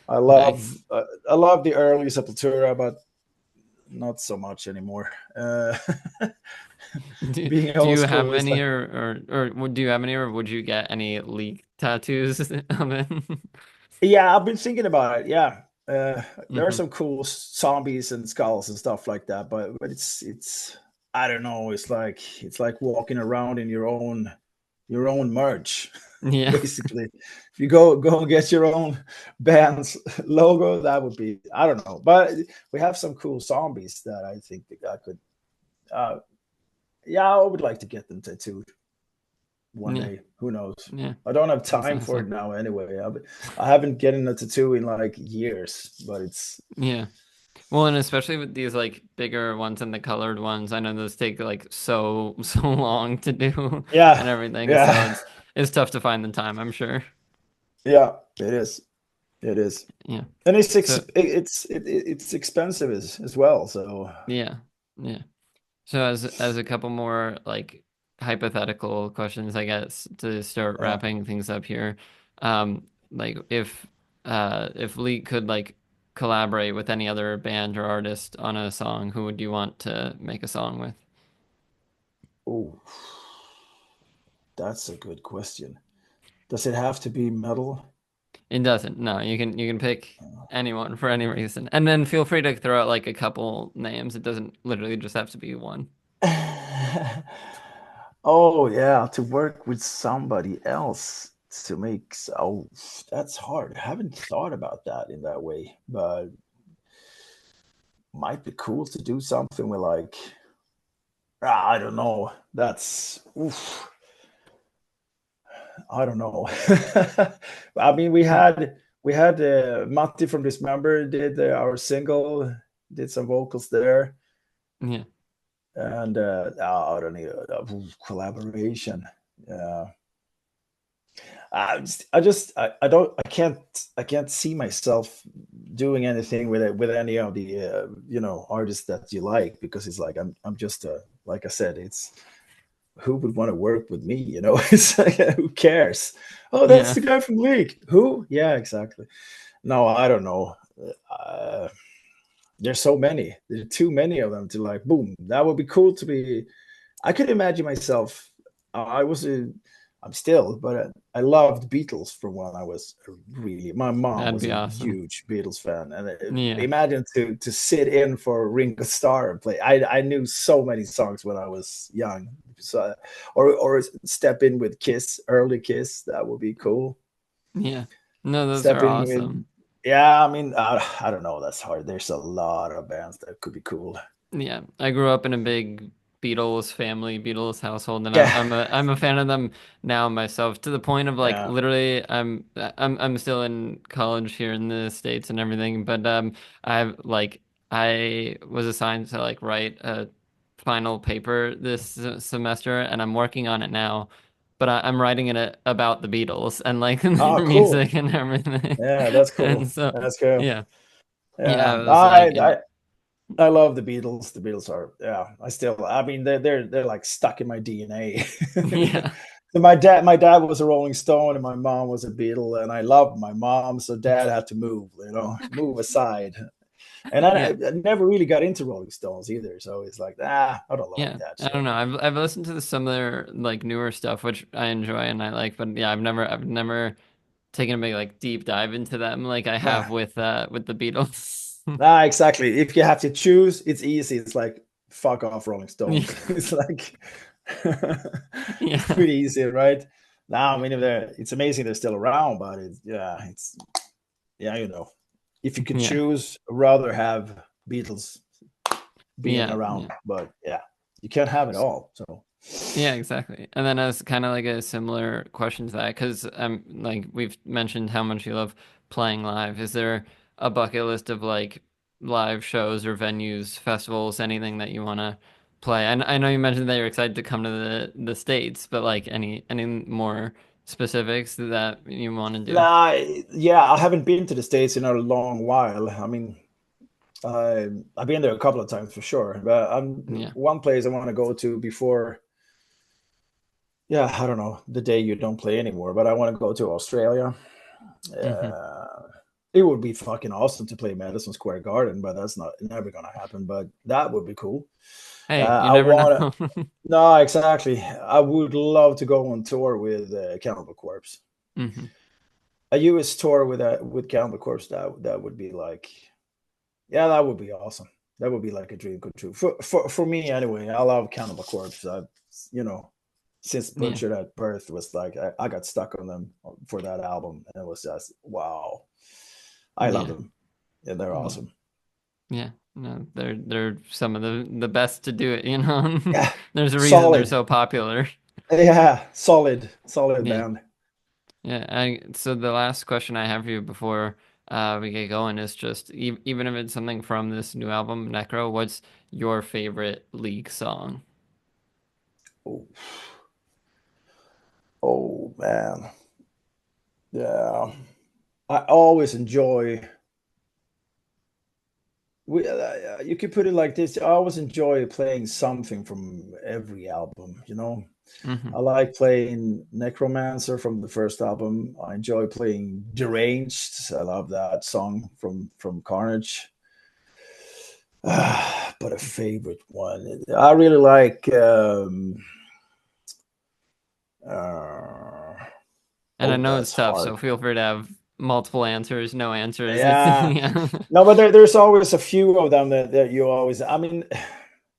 Speaker 1: I love
Speaker 2: Nice.
Speaker 1: uh, I love the early Sepultura, but not so much anymore.
Speaker 2: Do,
Speaker 1: Being
Speaker 2: do
Speaker 1: old
Speaker 2: you have
Speaker 1: school is
Speaker 2: any
Speaker 1: like,
Speaker 2: do you have any, or would you get any leak tattoos of it?
Speaker 1: yeah, I've been thinking about it. Yeah, there are
Speaker 2: Hmm.
Speaker 1: some cool zombies and skulls and stuff like that, but it's I don't know. It's like walking around in your own. your own merch.
Speaker 2: Yeah.
Speaker 1: Basically, if you go and get your own band's logo, that would be, I don't know, but we have some cool zombies that I think that I could, yeah, I would like to get them tattooed one
Speaker 2: Yeah.
Speaker 1: day. Who knows?
Speaker 2: Yeah.
Speaker 1: I don't have
Speaker 2: That's
Speaker 1: time for it
Speaker 2: awesome.
Speaker 1: now anyway. I haven't gotten a tattoo in like years, but it's
Speaker 2: Yeah. Well, and especially with these like bigger ones and the colored ones, I know those take like so so long to do and
Speaker 1: yeah,
Speaker 2: everything. So
Speaker 1: yeah,
Speaker 2: it's tough to find the time, I'm sure.
Speaker 1: yeah. It is. It is.
Speaker 2: Yeah.
Speaker 1: And
Speaker 2: So
Speaker 1: it's expensive as well. So
Speaker 2: yeah. Yeah. So as a couple more like hypothetical questions, I guess, to start
Speaker 1: yeah.
Speaker 2: wrapping things up here. Like if Lee could like collaborate with any other band or artist on a song, who would you want to make a song with?
Speaker 1: Oh, that's a good question. Does it have to be metal?
Speaker 2: It doesn't. No, you can pick anyone for any reason. And then feel free to throw out like a couple names. It doesn't literally just have to be one.
Speaker 1: Oh yeah, to work with somebody else to make, oh, that's hard. I haven't thought about that in that way, but might be cool to do something with like, I don't know. That's oof, I don't know. I mean, we had Matti from Dismember did our single, did some vocals there,
Speaker 2: Yeah.
Speaker 1: and I don't need collaboration. Yeah. I can't see myself doing anything with it with any of the artists that you like, because it's like I'm just like I said, it's who would want to work with me, it's like, who cares? Oh, that's
Speaker 2: Yeah.
Speaker 1: the guy from League. Who? Yeah, exactly. No, I don't know. uh, there's so many, there's too many of them to like boom, that would be cool to be. I could imagine myself. I was a, I'm still, but I loved Beatles from when I was really. My mom
Speaker 2: That'd
Speaker 1: was
Speaker 2: be
Speaker 1: a
Speaker 2: awesome.
Speaker 1: huge Beatles fan, and
Speaker 2: Yeah.
Speaker 1: imagine to sit in for Ringo Starr and play. I knew so many songs when I was young, so or step in with Kiss, early Kiss. That would be cool.
Speaker 2: Yeah. No, those
Speaker 1: Step
Speaker 2: are
Speaker 1: in with,
Speaker 2: awesome.
Speaker 1: yeah. I mean, I don't know. That's hard. There's a lot of bands that could be cool.
Speaker 2: Yeah, I grew up in a big Beatles family, Beatles household, and I'm
Speaker 1: Yeah,
Speaker 2: I'm a I'm a fan of them now myself, to the point of like
Speaker 1: yeah.
Speaker 2: literally I'm still in college here in the States and everything, but I was assigned to like write a final paper this semester, and I'm working on it now, but I'm writing it about the Beatles and like
Speaker 1: Oh,
Speaker 2: their
Speaker 1: cool.
Speaker 2: music and everything.
Speaker 1: Yeah, that's
Speaker 2: And
Speaker 1: cool.
Speaker 2: so
Speaker 1: That's cool.
Speaker 2: yeah. Yeah, I
Speaker 1: Yeah,
Speaker 2: was like and
Speaker 1: I love the Beatles. The Beatles are, yeah. I still, I mean, they're like stuck in my DNA.
Speaker 2: yeah.
Speaker 1: So my dad was a Rolling Stone and my mom was a Beatle, and I loved my mom, so dad had to move, move aside. And I,
Speaker 2: Yeah.
Speaker 1: I never really got into Rolling Stones either, so it's like, I don't like
Speaker 2: Yeah,
Speaker 1: that
Speaker 2: I don't
Speaker 1: shit.
Speaker 2: know. I've listened to some of their like newer stuff, which I enjoy and I like, but yeah, I've never taken a big like deep dive into them like I have
Speaker 1: Nah,
Speaker 2: with the Beatles.
Speaker 1: nah, exactly. If you have to choose, it's easy. It's like fuck off, Rolling
Speaker 2: Yeah,
Speaker 1: Stones. It's like it's
Speaker 2: yeah,
Speaker 1: pretty easy, right? Now, I mean, if it's amazing they're still around, but it's yeah, if you could
Speaker 2: yeah,
Speaker 1: choose, rather have Beatles being
Speaker 2: yeah,
Speaker 1: around,
Speaker 2: yeah.
Speaker 1: but yeah, you can't have it all. So
Speaker 2: Yeah, exactly. And then as kind of like a similar question to that, because like we've mentioned how much you love playing live. Is there a bucket list of like live shows or venues, festivals, anything that you want to play? And I know you mentioned that you're excited to come to the States, but like any more specifics that you want to do?
Speaker 1: nah, yeah, I haven't been to the States in a long while. I mean, I've been there a couple of times for sure, but
Speaker 2: Yeah.
Speaker 1: one place I want to go to before. Yeah, I don't know the day you don't play anymore, but I want to go to Australia.
Speaker 2: Hmm.
Speaker 1: Uh, it would be fucking awesome to play Madison Square Garden, but that's not never gonna happen. But that would be cool.
Speaker 2: Hey, you
Speaker 1: I
Speaker 2: never
Speaker 1: want
Speaker 2: know.
Speaker 1: to. No, exactly. I would love to go on tour with Cannibal Corpse.
Speaker 2: Hmm.
Speaker 1: A US tour with Cannibal Corpse. That would be like, yeah, that would be awesome. That would be like a dream come true for me anyway. I love Cannibal Corpse. You know, since Butchered at Birth was like, I got stuck on them for that album, and it was just wow. I love them. Yeah, they're awesome.
Speaker 2: Yeah, no, they're some of the best to do it, you know.
Speaker 1: Yeah,
Speaker 2: There's a reason
Speaker 1: solid.
Speaker 2: they're so popular.
Speaker 1: Yeah, solid band.
Speaker 2: Yeah, so the last question I have for you before we get going is just even if it's something from this new album, Necro, what's your favorite LIK song?
Speaker 1: Oh man, yeah. I always enjoy. You could put it like this. I always enjoy playing something from every album. You know,
Speaker 2: Mm-hmm.
Speaker 1: I like playing Necromancer from the first album. I enjoy playing Deranged. I love that song from Carnage. But a favorite one, I really like.
Speaker 2: And I know it's
Speaker 1: that's
Speaker 2: tough, so
Speaker 1: hard.
Speaker 2: feel free to have multiple answers, no answers. It's
Speaker 1: Yeah.
Speaker 2: yeah.
Speaker 1: No, but there's always a few of them that you always. I mean,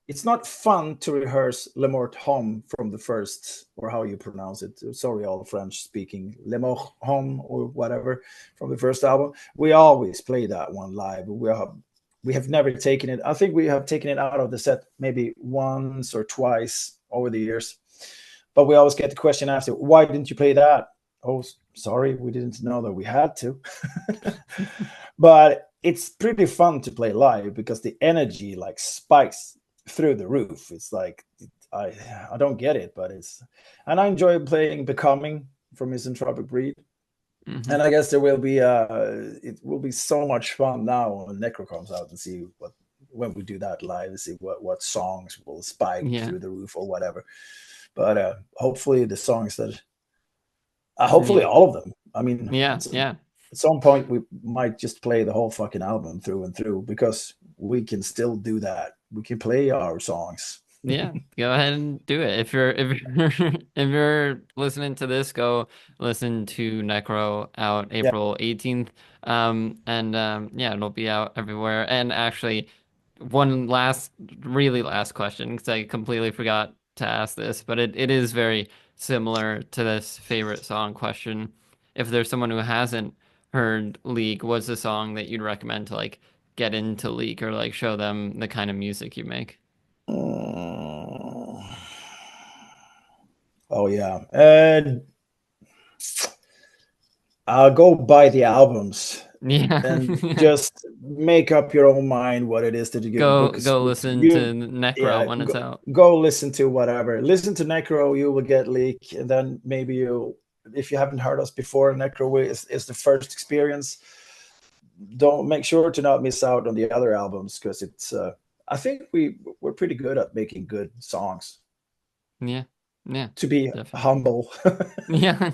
Speaker 1: it's not fun to rehearse Le Mort Homme from the first, or how you pronounce it. Sorry, all French speaking Le Mort Homme or whatever from the first album. We always play that one live. We have never taken it. I think we have taken it out of the set maybe once or twice over the years. But we always get the question after, why didn't you play that? Oh, sorry, we didn't know that we had to. But it's pretty fun to play live because the energy like spikes through the roof. It's like I don't get it, but it's, and I enjoy playing Becoming from Misanthropic Breed.
Speaker 2: Mm-hmm.
Speaker 1: And I guess there will be it will be so much fun now when Necro comes out and see what, when we do that live, and see what songs will spike through the roof or whatever. But hopefully the songs that hopefully all of them. I mean, at some point we might just play the whole fucking album through and through, because we can still do that. We can play our songs.
Speaker 2: Yeah, go ahead and do it. If you're if you're listening to this, go listen to Necro out April 18th. Yeah, it'll be out everywhere. And actually, one really last question, because I completely forgot to ask this, but it is very similar to this favorite song question. If there's someone who hasn't heard LIK, what's a song that you'd recommend to like get into LIK, or like show them the kind of music you make?
Speaker 1: Oh yeah, and I'll go buy the albums.
Speaker 2: Yeah.
Speaker 1: And just make up your own mind what it is that you get.
Speaker 2: Go listen to Necro when it's out.
Speaker 1: Go listen to whatever. Listen to Necro, you will get LIK, and then maybe you, if you haven't heard us before, Necro is the first experience. Don't make sure to not miss out on the other albums, because it's. I think we're pretty good at making good songs.
Speaker 2: Yeah.
Speaker 1: To be humble.
Speaker 2: Yeah.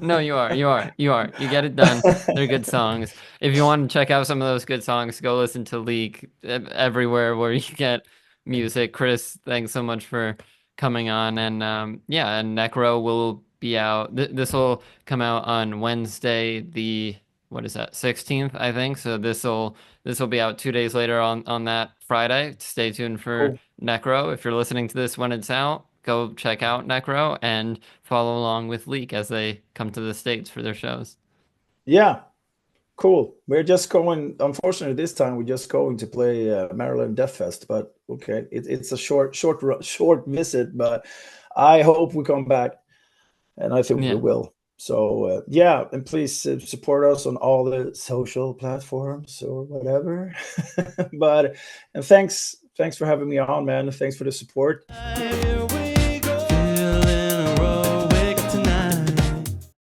Speaker 2: No, you are. You get it done. They're good songs. If you want to check out some of those good songs, go listen to LIK everywhere where you get music. Chris, thanks so much for coming on. And and Necro will be out. This will come out on Wednesday, the what is that, 16th, I think. So this will be out 2 days later on that Friday. Stay tuned for Necro. If you're listening to this when it's out, go check out Necro and follow along with LIK as they come to the States for their shows.
Speaker 1: Yeah, cool. We're just going, unfortunately this time we're just going to play Maryland Death Fest, but okay, it's a short visit, but I hope we come back, and I think we will. So and please support us on all the social platforms or whatever. And thanks for having me on, man. Thanks for the support.